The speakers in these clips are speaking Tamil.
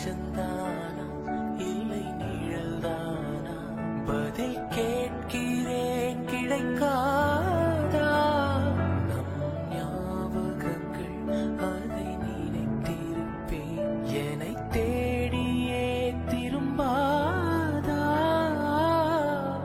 வெளிச்சந்தானா இல்லை நிழல்தானா பதில் கேட்கிறேன் கிடைக்காதா நம் ஞாபகங்கள் அதை நினைத்திருப்பேன் என்னை தேடியே திரும்பாதா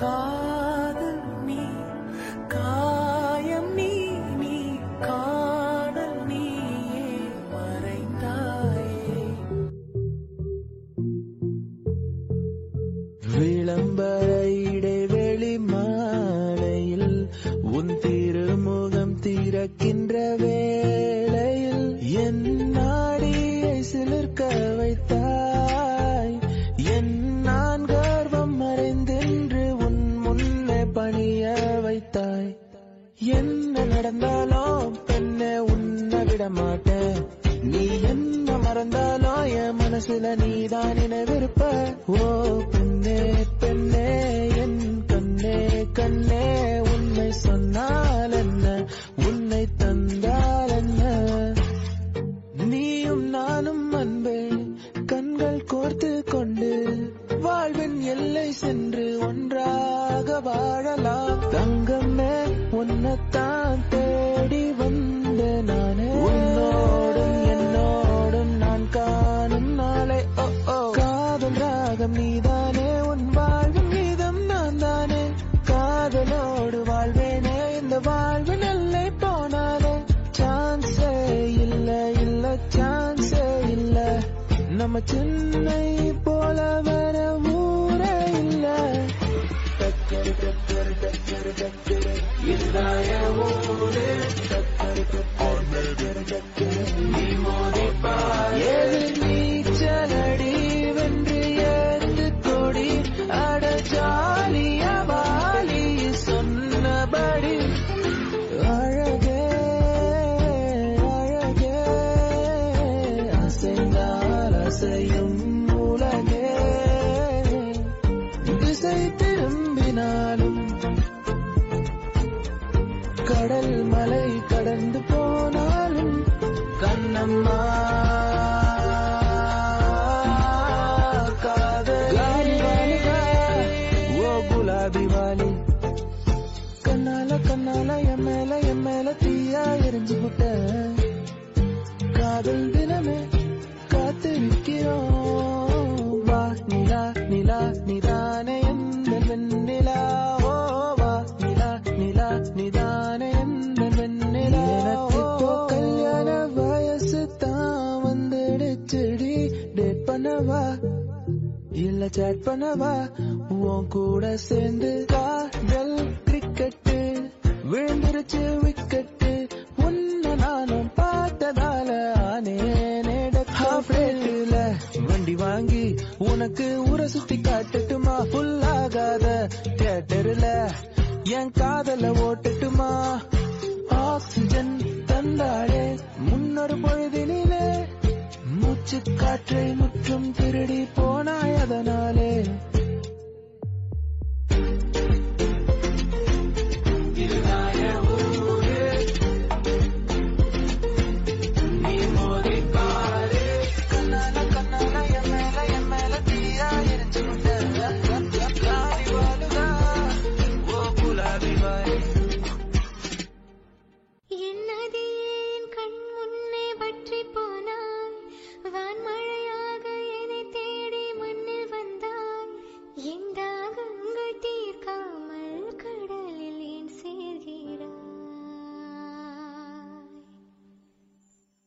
காதல் நீ காயம் நீ நீ காதல் நீயே மறைந்தாயே விளம்பர இடைவெளி மாலையில் உன் திருமுகம் திறக்கின்ற வேளையில் என் நாடியை சிலிர்க்க வைத்தாய் என் நான் கர்வம் மறைந்தென்று உன் முன்னே பணிய வைத்தாய் என்ன நடந்தாலும் பெண்ணே உன்னை விட மாட்டேன் நீ என்ன மறந்தாலும் என் மனசுல நீதான் நினைவிருப்ப ஓ பெண்ணே பெண்ணே என் கண்ணே கண்ணே உன்னை சொன்னால் என்ன உன்னை தந்தால் என்ன நீயும் நானும் அன்பே கண்கள் கோர்த்து கொண்டு வாழ்வின் எல்லை சென்று ஒன்றாக வாழலாம் தங்கமே உன்னைத்தான் தேடி வந்த நானே உன்னோடும் என்னோடும் நான் காணும் நாளை காதல் ராகம் நீதானே உன் வாழ்வின் மீதம் நான் தானே காதலோடு வாழ்வேனே இந்த வாழ்வின் எல்லை போனாலே சான்ஸே இல்ல இல்ல சான்ஸே இல்ல நம்ம சென்னை போல வர ஊரே இல்ல டக்கரு டக்கரு டக்கரு டக்கரு இல்லாய ஊரு டக்கரு டக்கரு டக்கரு டக்கரு நீ மோதிப்பா எதிர் நீச்சலடி வென்று ஏந்து கொடி அட ஜாலிய வாலி சொன்னபடி அழகே அழகே அசைந்தால் அசையும் உலகே திசை திரும்பினாலும் கடல் மலை கடந்து போனாலும் கண்ணம்மா காதலி ஓ குலாபி வாலி கண்ணால கண்ணால என் மேல தீயா எரிஞ்சு விட்ட காதல் தினமே காத்திருக்கிறோம் வா நிலா நிலா நிதானே எந்த வெண்ணிலா ஓ வா நிலா நிலா நிதானே எந்த வெண்ணிலா கல்யாண வயசு தான் வந்துடுச்சுடி டேட் பண்ணவா இல்ல சேட் பண்ணவா உன் கூட சேர்ந்து காதல் கிரிக்கெட்டு விழுந்துருச்சு விக்கெட்டு உன்னை நானும் பார்த்ததால ஆனேனே டேட்ல வண்டி வாங்கி உனக்கு ஊரை சுத்தி காட்டட்டுமா ஃபுல் ஆகாத தியேட்டர்ல என் காதல ஓட்டட்டுமா ஆக்சிஜன் தந்தாளே முன்னொரு பொழுதினிலே மூச்சு காற்றை முற்றும் திருடி போனாய் அதனாலே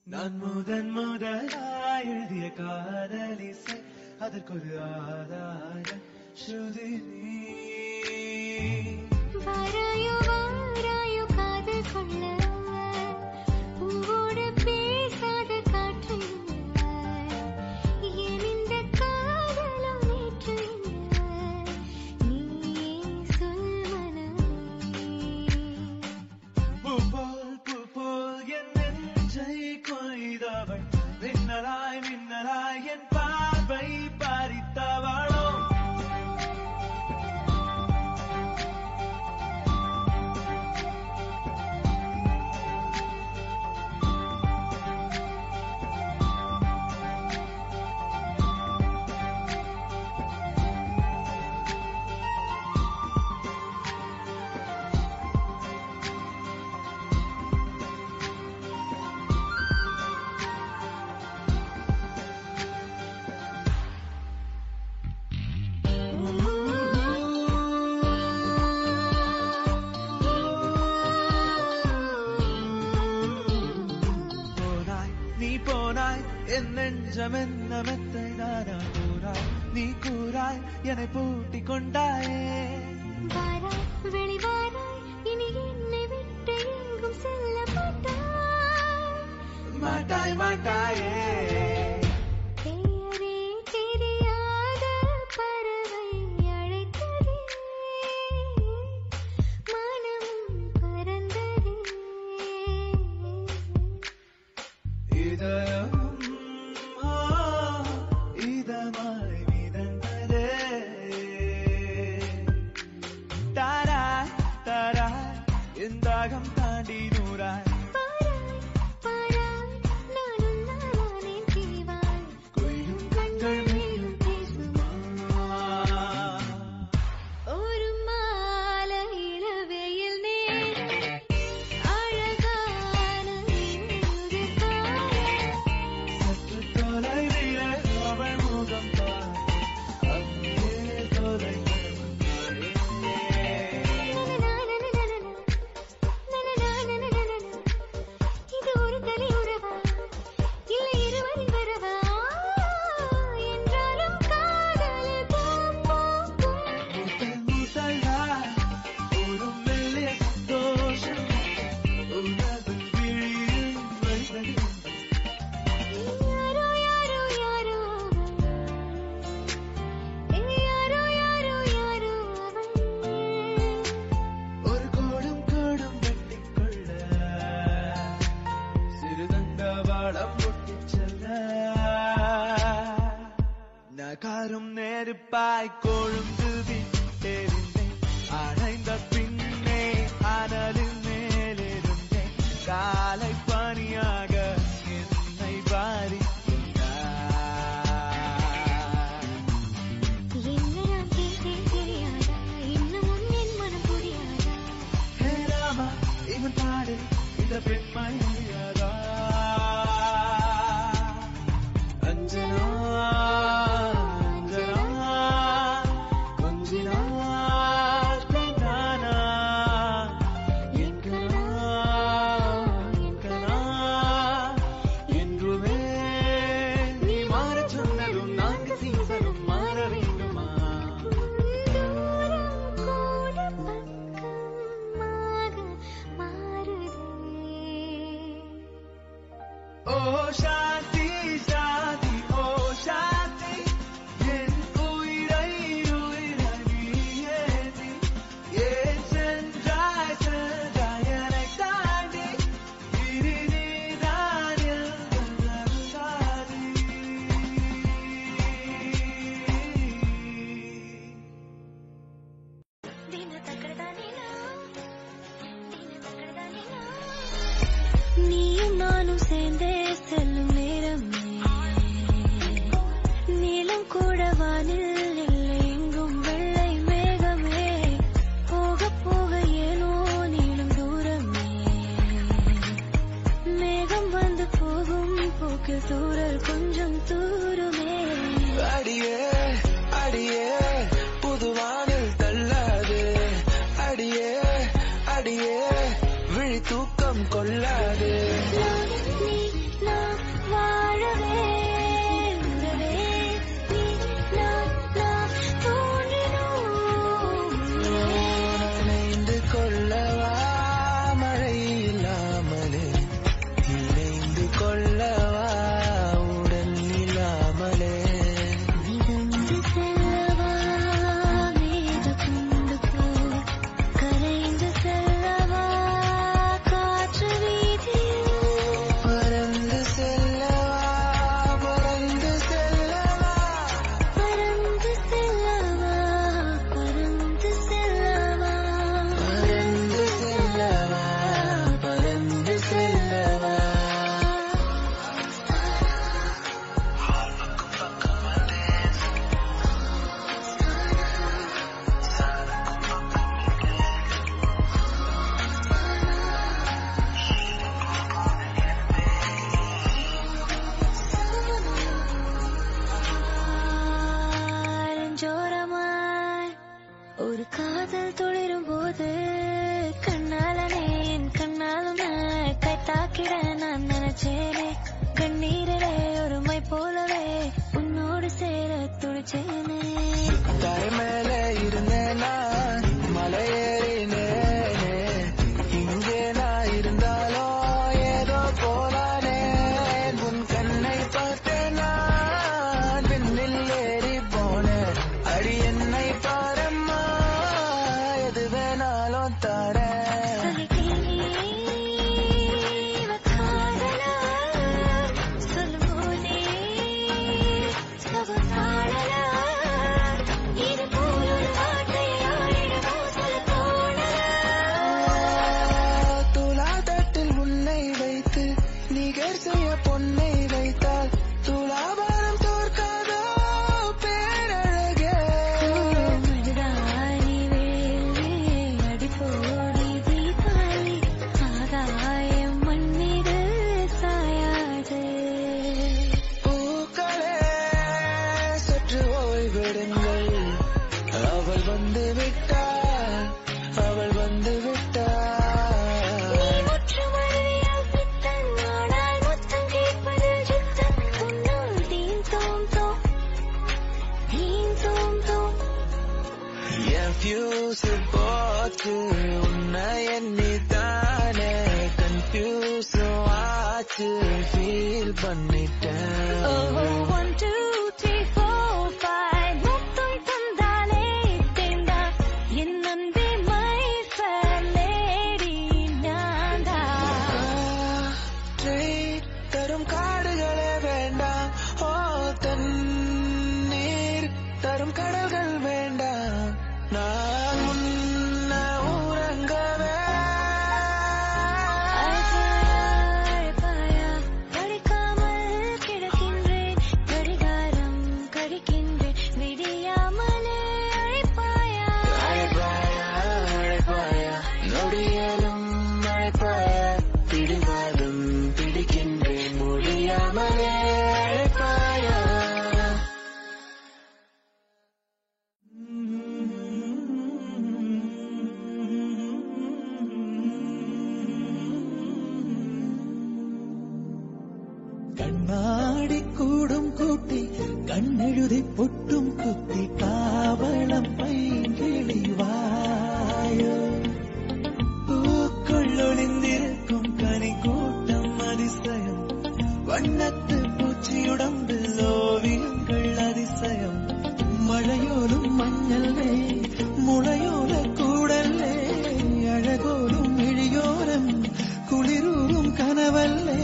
நான் முதலாய் எழுதிய காதலிசை அதற்கொரு ஆதார ஸ்ருதி நீ வாராயோ வாராயோ காதல் கொள்ள பூவோடு பேசாத காற்று என் இந்த காதலும் நேற்று நீயே சொல் மனமே பூ போல் என் நெஞ்சை கொய்தவள் மின்னலாய் மின்னலாய் என் பார்வை பறித்தவளோ நெஞ்சம் என்ன மெத்தை நானா கூறாய் நீ கூறாய் என்னை பூட்டி கொண்டாயே வாராய் வெளிவாராய் இனி என்னை விட்டு எங்கும் செல்ல மாட்டாய் மாட்டாயே பெயரே தெரியாத பறவை அழைத்ததே மனமும் பறந்ததே இதயமும் இதமாய் மிதந்ததே தாராய் தாராய் என் தாகம் தாண்டி நூறாய் நகாரும் நெருப்பாய் கொழுந்து விட்டெறிந்தேன் அணைந்த பின்னே அனலின் மேலிருந்தேன் காலை பனியாக என்னை வாரி இவன் பாடு இந்த பெண்மை முடியாதா அஞ்சனா நீயும் நானும் சேர்ந்தே செல்லும் நேரம் நீளம் கூட வானில் இல்லை எங்கும் வெள்ளை மேகமே போக போக ஏனோ நீளும் தூரமே மேகம் வந்து போகும் போக்கில் தூரல் கொஞ்சம் தூருமே அடியே அடியே புதுவானில் தள்ளாது அடியே அடியே விழி தூக்கம் கொள்ளாது நீ நான் வாழவே உறவே நீ நான் தோன்றினோம் நினைந்து கொள்ளவா மழை இல்லாமலே நினைந்து கொள்ளவா உடல் இல்லாமலே மிதந்து செல்லவா மேக கொண்டு போ கரைந்து செல்லவா காற்று வீதியில் பறந்து செல்லவா பறந்து செல்லவா பறந்து செல்லவா பறந்து செல்லவா பறந்து செல்லவா பறந்து செல்லவா ஜோரமாய் ஒரு காதல் தொழிரும் போது கண்ணாலனே என் கண்ணாலும் கை தாக்கிட நான் நினைச்சேனே கண்ணீரிலே ஒரு மை போல வந்து விட்டாள், அவள் வந்து விட்டாள். நீ முற்றும் அறிவியல் பித்தன், ஆனால் முத்தம் கேட்பதில் சித்தன். உன்னால் தீம் தோம் தோம், தீம் தோம் தோம். என் ஃபியூஸ் போச்சு உன்னை எண்ணித்தானே, கன்ஃபியூஸ் ஆச்சு ஃபீல் பண்ணிட்டேன். Oh, 1, 2, 3, 4, 5 முத்தம் தந்தாலே தேந்தா என் அன்பே my fair lady நான்தா. தரும் காடுகளே வேண்டாம், ஓ தண்ணீர் தரும் கடல்கள் வேண்டாம், நான் உன்ன உறங்கவே. அழைப்பாயா படிக்காமல் கிடக்கின்றேன், கடிகாரம் கடிக்கின்றேன் விடியாமலே. அழைப்பாயா அழைப்பாயா அழைப்பாயா நொடியலும் அழைப்பாயா, பிடிவாதம் பிடிக்கின்றேன் முடியாமலே. அழைப்பாயா கண்ணாடி கூடும் கூட்டி கண்ணெழுதி பொட்டும் குத்தி காவலம் பைங்கிளி வாயோ, பூக்குள் ஒளிந்திருக்கும் கனி கூட்டம் அதிசயம், வண்ணத்து பூச்சியுடம்பில் ஓவியங்கள் அதிசயம், மழையோலும் மஞ்சளே முளையோல கூடல்லே, அழகோலும் இழியோரம் குளிரூரும் கனவல்லே.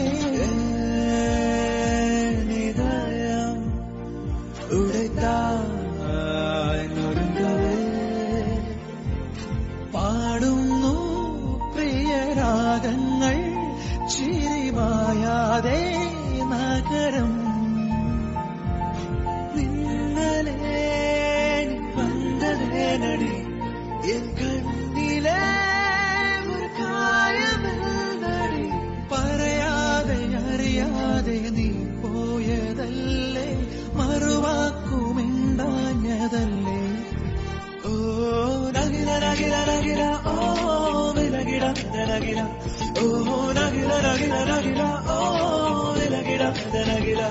நிதயம் உடைத்தாய் நொறுங்கவே, பாடுന്നു പ്രിയരാഗങ്ങൾ ചിരിമായാതെ നഗരം. നിന്നലേ വന്നതേ നടി എൻ കണ്ണിലെ ഒരു കായമെന്നടി, പറയാതെ അറിയാതെ നീ പോയതല്ലേ, മറുവാക്കുമിണ്ടാഞ്ഞതല്ലേ. ഓ നഗില നഗില നഗില ഓ വിലകിട നഗില, ഓ നഗില നഗില നഗില ഓ വിലകിട നഗില.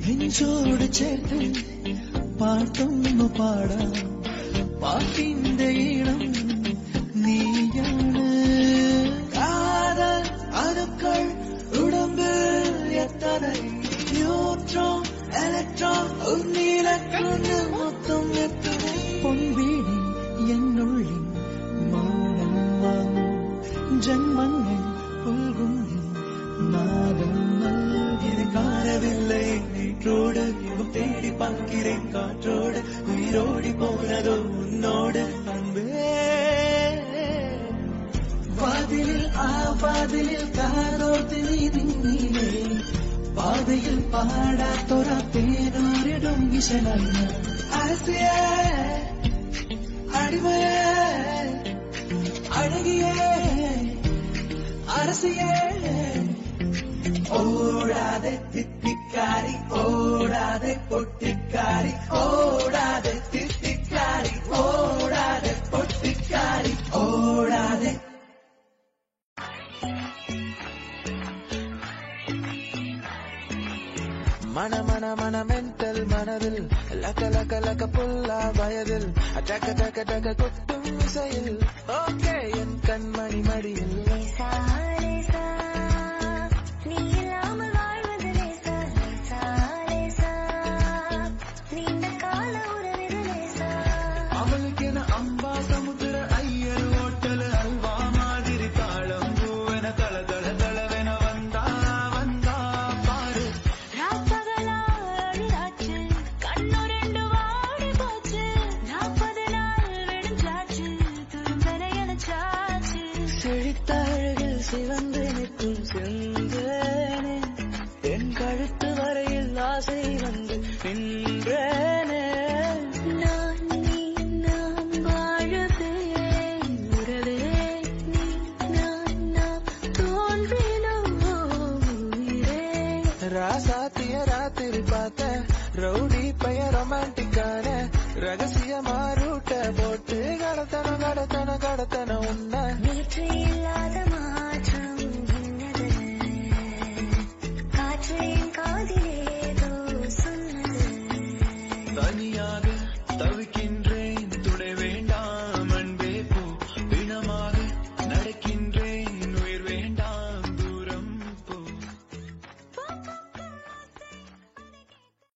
നെഞ്ചോട് ചേർത്ത് പാട്ടൊന്നു പാടാം, പാട്ടിന്റെ ഈണം നീയാണ്. കാതൽ അതുക്കൾ ഉടമ്പിൽ എത്തனை, ന്യൂട്രോൺ എലക്ട്രോൺ ഉന്നീല കണ്ണ് മൊത്തം എത്തனை. പൊൻവീടി എന്നുള്ളിൽ മൗനം വാങ്ങും ജന്മങ്ങൾ പുൽകും നാദം നൽകിയത് കാണவில்லை நேற்றோடு, யுகம் தேடி பார்க்கிறேன் காற்றோடு, உயிரோடி போனதோ உன்னோடு அன்பே. വാതിലിൽ ആ വാതിലിൽ കാതോർത്ത് നീ നിന്നിലേ, പാതയിൽ പാടാത്തൊര തേനോരിടും വിശലല്ല. அரசியே அடிமையே அழகியே அரசியே, ഓടാതെ തിത്തിക്കാരി ഓടാതെ പൊട്ടിക്കാരി, ഓടാതെ തിത്തിക്കാരി ഓടാതെ പൊട്ടിക്കാരി, ഓടാതെ. மன மன மன மென்டல் மனதில் லக்க லக்க லக்க புல்லா வயதில் டக்க டக்க டக்க கொட்டும் இசையில், ஓகே என் கண்மணி மடியில். லேசா லேசா நீ இல்லாமல் வாழ்வது லேசா, லேசா லேசா நீண்ட கால உறவிது லேசா. அவளுக்கென அம்பா சமுத்திர ஐயர் ஓட்டல் அல்வா மாதிரி தாளம் பூவென தள தள தளவென வந்தா வந்தா பாரு. ராப்பகலா அழியாச்சு, கண்ணு ரெண்டு வாடி போச்சு, 40 நாள் வெடிஞ்சாச்சு, துரும்பென எனச்சாச்சு. செழித்த அழகில் சிவந்து நிற்கும் செந்தேனே, என் கழுத்து வரையில் ஆசை வந்து நின்றேனே. நான் நீ நாம் வாழவே உறவே, நீ நான் நாம் தோன்றினோம் உயிரே. ராசாத்திய ராத்திரி பார்த்த ரவுடி